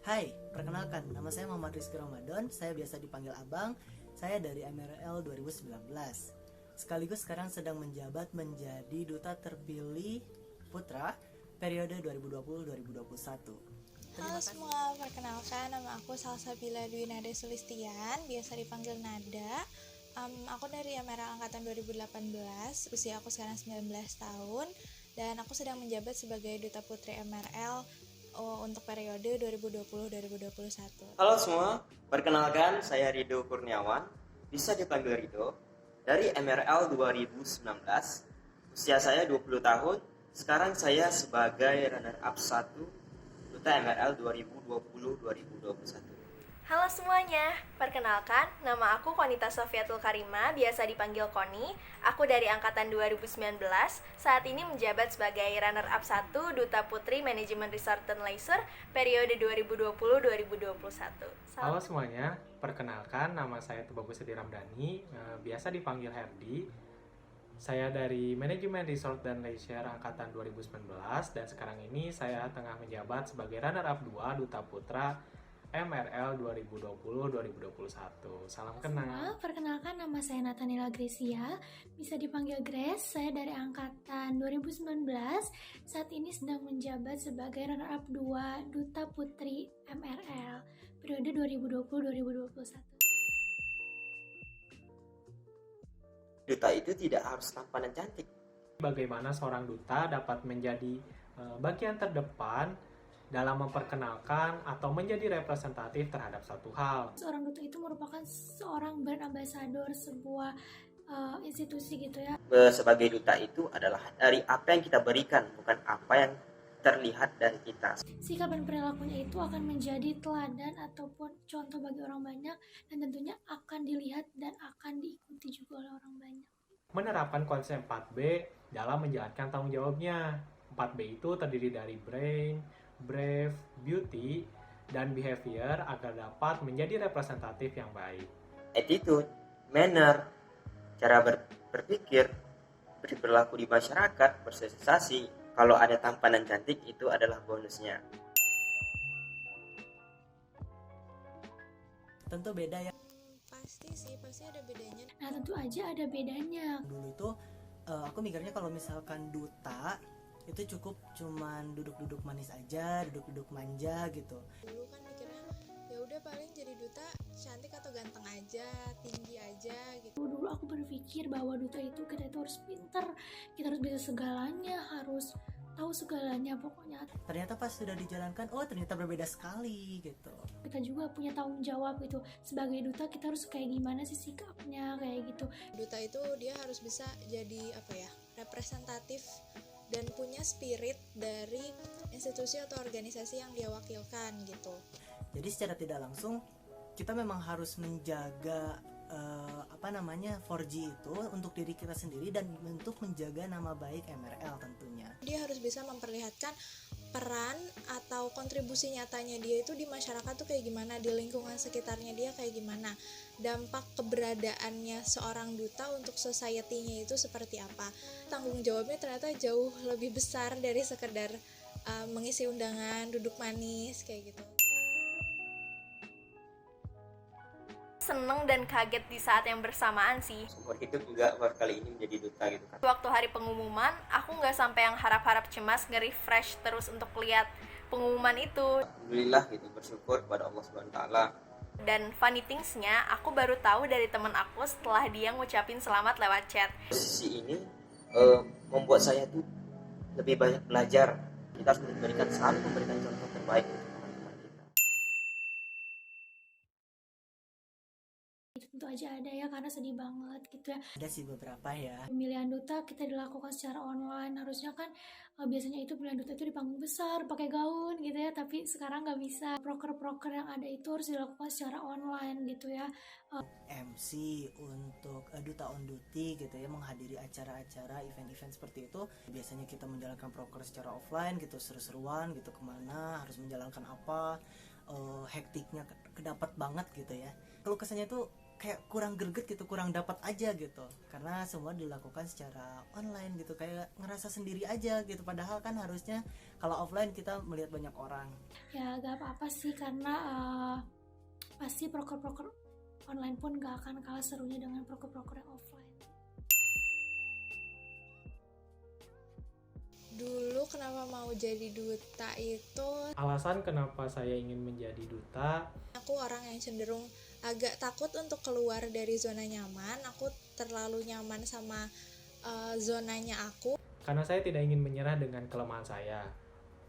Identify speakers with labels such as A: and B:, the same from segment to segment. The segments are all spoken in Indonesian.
A: Hai, perkenalkan, nama saya Muhammad Rizky Ramadan, saya biasa dipanggil Abang, saya dari MRL 2019. Sekaligus sekarang sedang menjabat menjadi Duta Terpilih Putra periode 2020-2021.
B: Halo semua, perkenalkan nama aku Salsabila Dwi Nada Sulistian, biasa dipanggil Nada. Aku dari MRL Angkatan 2018, usia aku sekarang 19 tahun, dan aku sedang menjabat sebagai Duta Putri MRL untuk periode 2020-2021.
C: Halo semua, perkenalkan saya Rido Kurniawan, bisa dipanggil Rido, dari MRL 2019, usia saya 20 tahun, sekarang saya sebagai runner-up 1 Duta MRL 2020-2021.
D: Halo semuanya, perkenalkan, nama aku Konita Sofiatul Karima, biasa dipanggil Koni. Aku dari Angkatan 2019, saat ini menjabat sebagai runner-up 1 Duta Putri Manajemen Resort and Leisure periode 2020-2021.
E: Halo semuanya, perkenalkan nama saya Tubagus Sedi Ramdhani, biasa dipanggil Herdi. Saya dari Manajemen Resort dan Leisure Angkatan 2019 dan sekarang ini saya tengah menjabat sebagai runner-up 2 Duta Putra MRL 2020-2021. Salam kenal.
F: Perkenalkan nama saya Nathaniela Grecia, bisa dipanggil Grace. Saya dari angkatan 2019. Saat ini sedang menjabat sebagai runner-up 2 Duta Putri MRL periode 2020-2021.
C: Duta itu tidak harus tampan dan cantik.
E: Bagaimana seorang duta dapat menjadi bagian terdepan dalam memperkenalkan atau menjadi representatif terhadap satu hal.
F: Seorang duta itu merupakan seorang brand ambassador sebuah institusi gitu ya.
C: Sebagai duta itu adalah dari apa yang kita berikan, bukan apa yang terlihat dari kita.
F: Sikap dan perilakunya itu akan menjadi teladan ataupun contoh bagi orang banyak dan tentunya akan dilihat dan akan diikuti juga oleh orang banyak.
E: Menerapkan konsep 4B dalam menjalankan tanggung jawabnya. 4B itu terdiri dari brain, brave, beauty, dan behavior agar dapat menjadi representatif yang baik.
C: Attitude, manner, cara berpikir, berperilaku di masyarakat, bersosialisasi. Kalau ada tampan dan cantik itu adalah bonusnya.
A: Tentu beda ya.
B: Pasti ada bedanya.
F: Nah tentu aja ada bedanya.
A: Dulu itu aku mikirnya kalau misalkan duta itu cukup cuman duduk-duduk manis aja, duduk-duduk manja gitu.
B: Dulu kan mikirnya ya udah paling jadi duta cantik atau ganteng aja, tinggi aja gitu.
F: Dulu aku berpikir bahwa duta itu kita itu harus pinter, kita harus bisa segalanya, harus tahu segalanya pokoknya.
A: Ternyata pas sudah dijalankan, oh ternyata berbeda sekali gitu.
F: Kita juga punya tanggung jawab gitu. Sebagai duta kita harus kayak gimana sih sikapnya kayak gitu.
B: Duta itu dia harus bisa jadi representatif dan punya spirit dari institusi atau organisasi yang dia wakilkan gitu.
A: Jadi secara tidak langsung kita memang harus menjaga 4G itu untuk diri kita sendiri dan untuk menjaga nama baik MRL tentunya.
B: Dia harus bisa memperlihatkan peran atau kontribusi nyatanya dia itu di masyarakat tuh kayak gimana, di lingkungan sekitarnya dia kayak gimana, dampak keberadaannya seorang duta untuk society-nya itu seperti apa. Tanggung jawabnya ternyata jauh lebih besar dari sekedar mengisi undangan, duduk manis kayak gitu.
D: Seneng dan kaget di saat yang bersamaan sih.
C: Seumur hidup juga baru kali ini menjadi duta gitu kan.
D: Waktu hari pengumuman, aku nggak sampai yang harap-harap cemas nge-refresh terus untuk lihat pengumuman itu.
C: Alhamdulillah gitu, bersyukur kepada Allah Subhanahu wa taala.
D: Dan funny things-nya, aku baru tahu dari temen aku setelah dia ngucapin selamat lewat chat.
C: Posisi ini membuat saya tuh lebih banyak belajar. Kita harus selalu memberikan contoh terbaik untuk teman-teman kita.
F: Tentu aja ada ya, karena sedih banget gitu ya.
A: Ada sih beberapa ya.
F: Pemilihan duta kita dilakukan secara online. Harusnya kan biasanya itu pemilihan duta itu di panggung besar pakai gaun gitu ya, tapi sekarang nggak bisa. Proker-proker yang ada itu harus dilakukan secara online gitu ya.
A: MC untuk duta on duty gitu ya, menghadiri acara-acara event-event seperti itu. Biasanya kita menjalankan proker secara offline gitu, seru-seruan gitu, kemana harus menjalankan apa, hektiknya kedapat banget gitu ya. Kalau kesannya itu kayak kurang greget gitu, kurang dapat aja gitu, karena semua dilakukan secara online gitu, kayak ngerasa sendiri aja gitu, padahal kan harusnya kalau offline kita melihat banyak orang.
F: Ya gak apa-apa sih, karena pasti proker-proker online pun gak akan kalah serunya dengan proker-proker yang offline.
B: Dulu kenapa mau jadi duta itu,
E: Alasan kenapa saya ingin menjadi duta,
B: aku orang yang cenderung agak takut untuk keluar dari zona nyaman. Aku terlalu nyaman sama zonanya aku.
E: karena saya tidak ingin menyerah dengan kelemahan saya.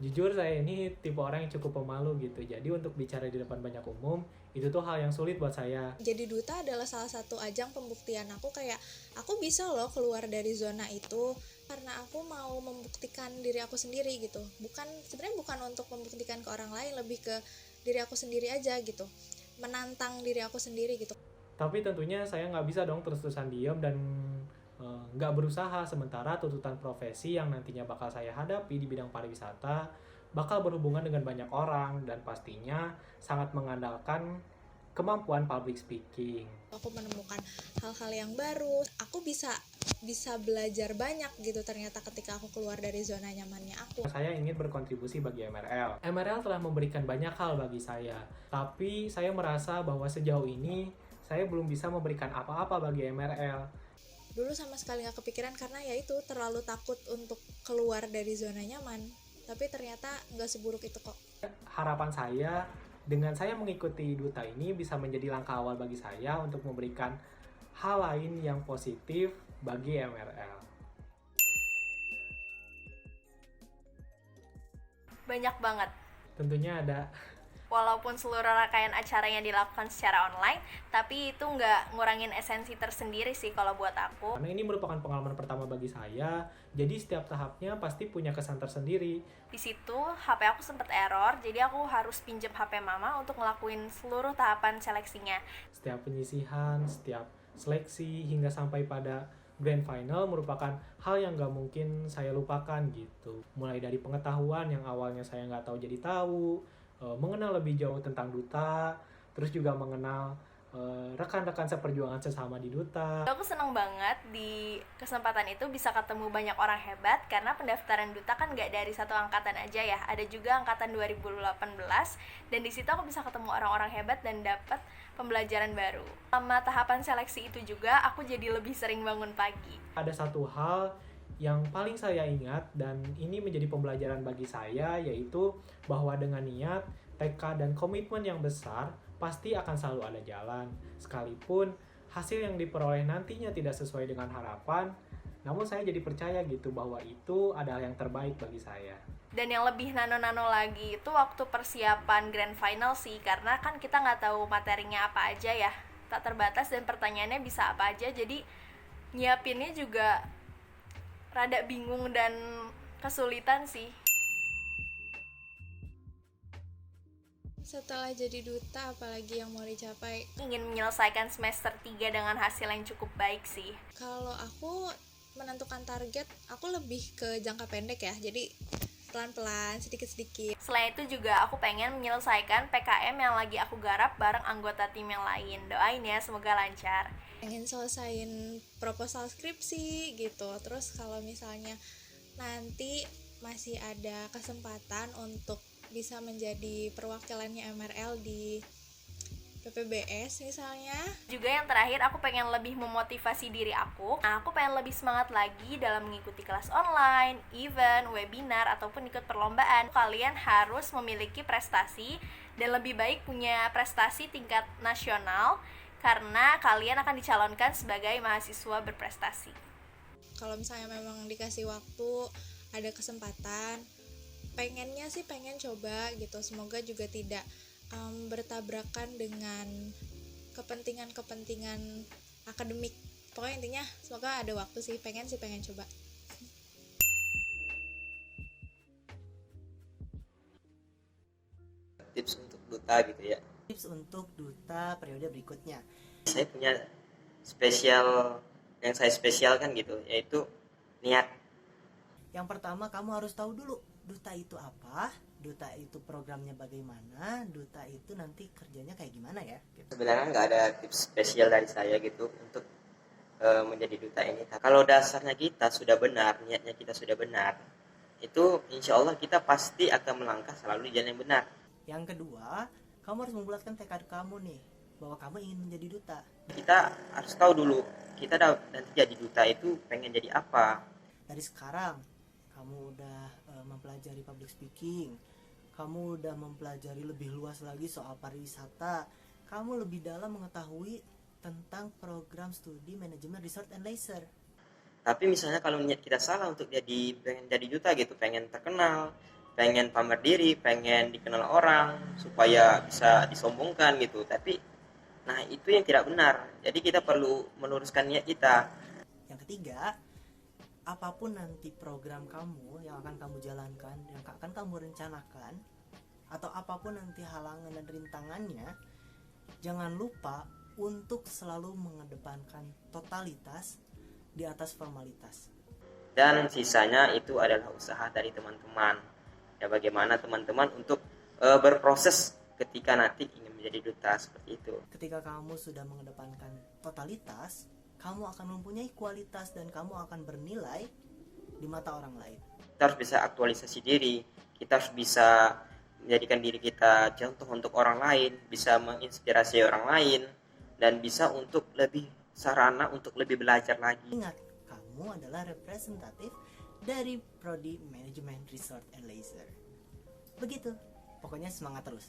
E: Jujur saya ini tipe orang yang cukup pemalu gitu, jadi untuk bicara di depan banyak umum, itu tuh hal yang sulit buat saya.
B: Jadi duta adalah salah satu ajang pembuktian aku, kayak aku bisa loh keluar dari zona itu karena aku mau membuktikan diri aku sendiri gitu. Sebenarnya bukan untuk membuktikan ke orang lain, lebih ke diri aku sendiri aja gitu, menantang diri aku sendiri gitu.
E: Tapi tentunya saya nggak bisa dong terus-terusan diam dan nggak berusaha, sementara tuntutan profesi yang nantinya bakal saya hadapi di bidang pariwisata bakal berhubungan dengan banyak orang dan pastinya sangat mengandalkan kemampuan public speaking.
B: Aku menemukan hal-hal yang baru, aku bisa belajar banyak gitu ternyata ketika aku keluar dari zona nyamannya aku.
E: Saya ingin berkontribusi bagi MRL. MRL telah memberikan banyak hal bagi saya, tapi saya merasa bahwa sejauh ini saya belum bisa memberikan apa-apa bagi MRL.
B: Dulu sama sekali gak kepikiran karena ya itu terlalu takut untuk keluar dari zona nyaman. Tapi ternyata gak seburuk itu kok.
E: Harapan saya dengan saya mengikuti duta ini bisa menjadi langkah awal bagi saya untuk memberikan hal lain yang positif bagi MRL.
D: Banyak banget.
E: Tentunya ada.
D: Walaupun seluruh rangkaian acaranya dilakukan secara online, tapi itu nggak ngurangin esensi tersendiri sih kalau buat aku.
E: Karena ini merupakan pengalaman pertama bagi saya, jadi setiap tahapnya pasti punya kesan tersendiri.
D: Di situ HP aku sempet error, jadi aku harus pinjem HP mama untuk ngelakuin seluruh tahapan seleksinya.
E: Setiap penyisihan, setiap seleksi, hingga sampai pada grand final merupakan hal yang gak mungkin saya lupakan gitu. Mulai dari pengetahuan yang awalnya saya nggak tahu jadi tahu, mengenal lebih jauh tentang duta, terus juga mengenal rekan-rekan seperjuangan sesama di duta.
D: Aku seneng banget di kesempatan itu bisa ketemu banyak orang hebat, karena pendaftaran duta kan gak dari satu angkatan aja ya, ada juga angkatan 2018, dan di situ aku bisa ketemu orang-orang hebat dan dapat pembelajaran baru. Selama tahapan seleksi itu juga aku jadi lebih sering bangun pagi.
E: Ada satu hal yang paling saya ingat dan ini menjadi pembelajaran bagi saya, yaitu bahwa dengan niat, tekad, dan komitmen yang besar pasti akan selalu ada jalan. Sekalipun hasil yang diperoleh nantinya tidak sesuai dengan harapan, namun saya jadi percaya gitu bahwa itu adalah yang terbaik bagi saya.
D: Dan yang lebih nano-nano lagi itu waktu persiapan grand final sih, karena kan kita nggak tahu materinya apa aja ya, tak terbatas dan pertanyaannya bisa apa aja, jadi nyiapinnya juga rada bingung dan kesulitan sih.
B: Setelah jadi duta, apalagi yang mau dicapai?
D: Ingin menyelesaikan semester 3 dengan hasil yang cukup baik sih.
B: Kalau aku menentukan target, aku lebih ke jangka pendek ya, jadi pelan-pelan, sedikit-sedikit.
D: Selain itu juga aku pengen menyelesaikan PKM yang lagi aku garap bareng anggota tim yang lain. Doain ya, semoga lancar.
B: Pengen selesain proposal skripsi gitu. Terus kalau misalnya nanti masih ada kesempatan untuk bisa menjadi perwakilannya MRL di PPBS misalnya.
D: Juga yang terakhir, aku pengen lebih memotivasi diri aku. Nah, aku pengen lebih semangat lagi dalam mengikuti kelas online, event, webinar, ataupun ikut perlombaan. Kalian harus memiliki prestasi dan lebih baik punya prestasi tingkat nasional, karena kalian akan dicalonkan sebagai mahasiswa berprestasi.
B: Kalau misalnya memang dikasih waktu, ada kesempatan, pengennya sih pengen coba gitu. Semoga juga tidak bertabrakan dengan kepentingan akademik. Pokoknya intinya semoga ada waktu sih, pengen coba.
C: Tips untuk duta gitu ya.
A: Tips untuk duta periode berikutnya.
C: Saya punya yang saya spesialkan gitu, yaitu niat.
A: Yang pertama, kamu harus tahu dulu duta itu apa, duta itu programnya bagaimana, duta itu nanti kerjanya kayak gimana ya gitu.
C: Sebenarnya nggak ada tips spesial dari saya gitu untuk menjadi duta ini. Kalau dasarnya kita sudah benar, niatnya kita sudah benar, itu insya Allah kita pasti akan melangkah selalu di jalan yang benar.
A: Yang kedua, kamu harus membulatkan tekad kamu nih bahwa kamu ingin menjadi duta.
C: Kita harus tahu dulu kita nanti jadi duta itu pengen jadi apa.
A: Dari sekarang kamu udah mempelajari public speaking, kamu udah mempelajari lebih luas lagi soal pariwisata, kamu lebih dalam mengetahui tentang program studi manajemen resort and leisure.
C: Tapi misalnya kalau niat kita salah untuk pengen jadi duta gitu, pengen terkenal, pengen pamer diri, pengen dikenal orang supaya bisa disombongkan gitu, tapi nah itu yang tidak benar. Jadi kita perlu meluruskan niat kita.
A: Yang ketiga, apapun nanti program kamu yang akan kamu jalankan, yang akan kamu rencanakan, atau apapun nanti halangan dan rintangannya, jangan lupa untuk selalu mengedepankan totalitas di atas formalitas.
C: Dan sisanya itu adalah usaha dari teman-teman. Ya bagaimana teman-teman untuk berproses ketika nanti ingin menjadi duta seperti itu.
A: Ketika kamu sudah mengedepankan totalitas, kamu akan mempunyai kualitas dan kamu akan bernilai di mata orang lain.
C: Kita harus bisa aktualisasi diri, kita harus bisa menjadikan diri kita contoh untuk orang lain, bisa menginspirasi orang lain, dan bisa untuk lebih sarana untuk lebih belajar lagi.
A: Ingat, kamu adalah representatif dari Prodi Manajemen Resort and Leisure. Begitu, pokoknya semangat terus.